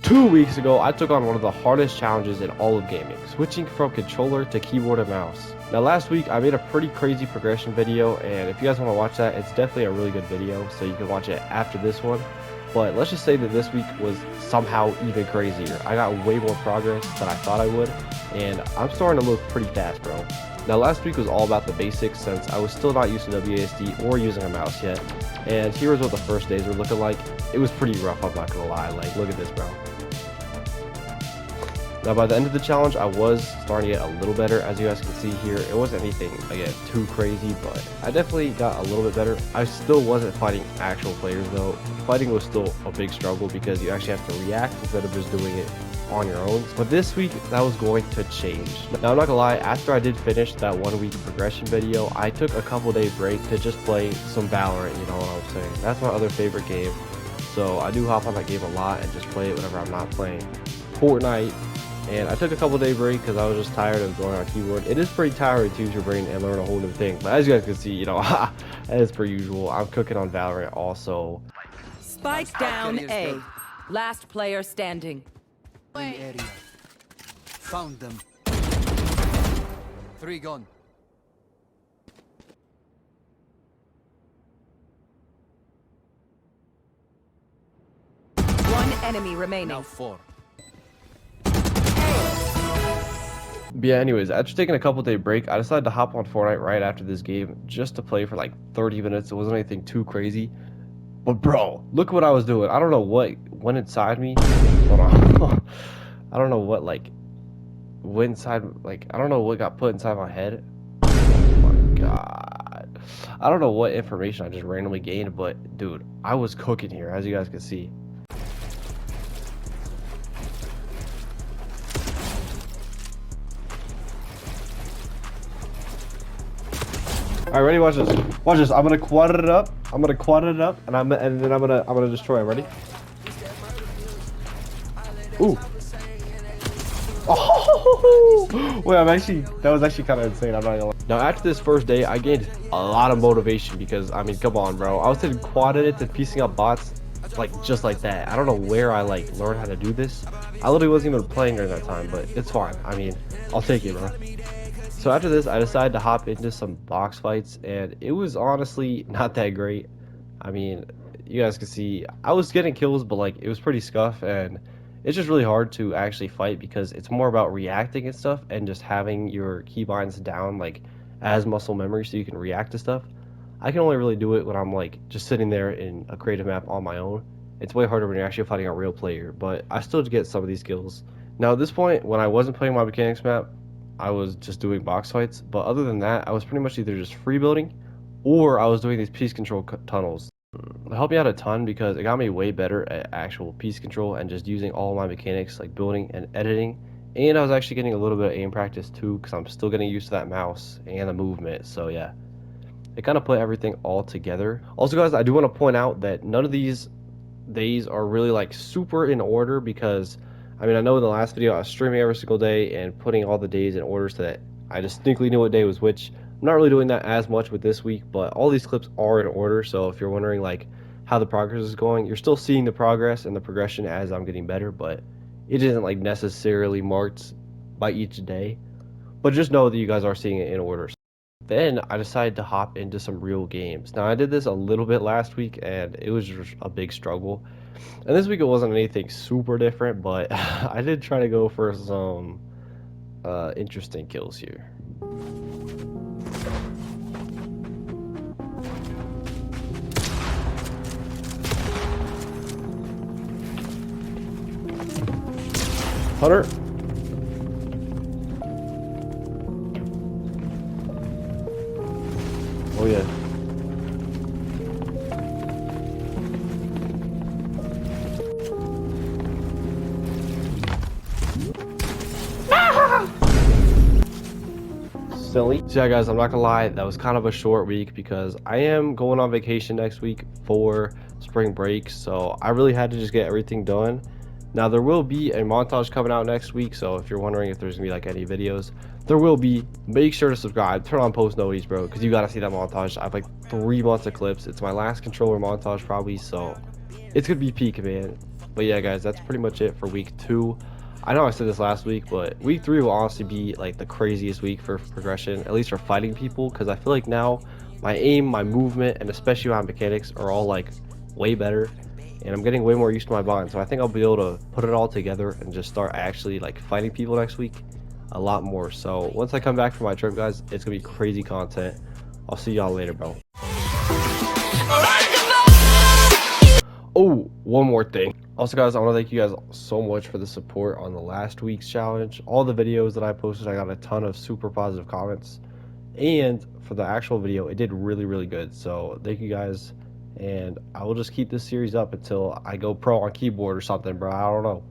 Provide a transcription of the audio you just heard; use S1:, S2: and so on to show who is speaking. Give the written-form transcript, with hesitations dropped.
S1: 2 weeks ago, I took on one of the hardest challenges in all of gaming, switching from controller to keyboard and mouse. Now last week, I made a pretty crazy progression video, and if you guys want to watch that, it's definitely a really good video, so you can watch it after this one. But let's just say that this week was somehow even crazier. I got way more progress than I thought I would, and I'm starting to look pretty fast, bro. Now last week was all about the basics since I was still not used to WASD or using a mouse yet. And here's what the first days were looking like. It was pretty rough, I'm not gonna lie. Like, look at this, bro. Now by the end of the challenge, I was starting to get a little better. As you guys can see here, it wasn't anything, again, too crazy, but I definitely got a little bit better. I still wasn't fighting actual players though. Fighting was still a big struggle because you actually have to react instead of just doing it on your own. But this week, that was going to change. Now I'm not gonna lie, after I did finish that 1 week progression video, I took a couple day break to just play some Valorant, you know what I'm saying? That's my other favorite game. So I do hop on that game a lot and just play it whenever I'm not playing Fortnite. And I took a couple day break because I was just tired of going on keyboard. It is pretty tiring to use your brain and learn a whole new thing. But as you guys can see, you know, as per usual, I'm cooking on Valorant also.
S2: Spike down A. Last player standing.
S3: Area. Found them. 3 gone.
S2: One enemy remaining.
S3: Now 4.
S1: But yeah, anyways, after taking a couple day break, I decided to hop on Fortnite right after this game just to play for like 30 minutes. It wasn't anything too crazy. But bro, look what I was doing. I don't know what went inside me. Hold on. I don't know what like went inside, like I don't know what got put inside my head. Oh my god. I don't know what information I just randomly gained, but dude, I was cooking here, as you guys can see. Alright, ready? Watch this. Watch this. I'm gonna quad it up. I'm gonna quad it up, and then I'm gonna destroy it. Ready? Ooh. Oh! Wait, that was actually kind of insane. I'm not gonna lie. Now after this first day, I gained a lot of motivation because I mean, come on, bro. I was hitting quad it and piecing up bots like just like that. I don't know where I like learned how to do this. I literally wasn't even playing during that time, but it's fine. I mean, I'll take it, bro. So after this, I decided to hop into some box fights, and it was honestly not that great. I mean, you guys can see, I was getting kills, but like, it was pretty scuff, and it's just really hard to actually fight because it's more about reacting and stuff, and just having your keybinds down, like, as muscle memory so you can react to stuff. I can only really do it when I'm, like, just sitting there in a creative map on my own. It's way harder when you're actually fighting a real player, but I still get some of these kills. Now, at this point, when I wasn't playing my mechanics map, I was just doing box fights, but other than that, I was pretty much either just free building or I was doing these piece control tunnels. It helped me out a ton because it got me way better at actual piece control and just using all my mechanics like building and editing. And I was actually getting a little bit of aim practice too because I'm still getting used to that mouse and the movement. So yeah, it kind of put everything all together. Also guys, I do want to point out that none of these days are really like super in order because I mean, I know in the last video I was streaming every single day and putting all the days in order so that I distinctly knew what day was which. I'm not really doing that as much with this week, but all these clips are in order. So if you're wondering like how the progress is going, you're still seeing the progress and the progression as I'm getting better, but it isn't like necessarily marked by each day. But just know that you guys are seeing it in order. Then I decided to hop into some real games. Now I did this a little bit last week and it was just a big struggle. And this week it wasn't anything super different, but I did try to go for some interesting kills here. Hunter. Oh yeah. Silly. So yeah guys, I'm not gonna lie, that was kind of a short week because I am going on vacation next week for spring break, so I really had to just get everything done. Now there will be a montage coming out next week, so if you're wondering if there's gonna be like any videos, there will be. Make sure to subscribe, turn on post notifications, bro, because you gotta see that montage. I have like 3 months of clips. It's my last controller montage probably, so it's gonna be peak, man. But yeah, guys, that's pretty much it for week 2. I know I said this last week, but week 3 will honestly be like the craziest week for progression, at least for fighting people, because I feel like now my aim, my movement, and especially my mechanics are all like way better, and I'm getting way more used to my bind. So I think I'll be able to put it all together and just start actually like fighting people next week a lot more. So once I come back from my trip, guys, it's gonna be crazy content. I'll see y'all later, bro. Oh, one more thing. Also, guys, I want to thank you guys so much for the support on the last week's challenge. All the videos that I posted, I got a ton of super positive comments. And for the actual video, it did really, really good. So thank you guys. And I will just keep this series up until I go pro on keyboard or something, bro. I don't know.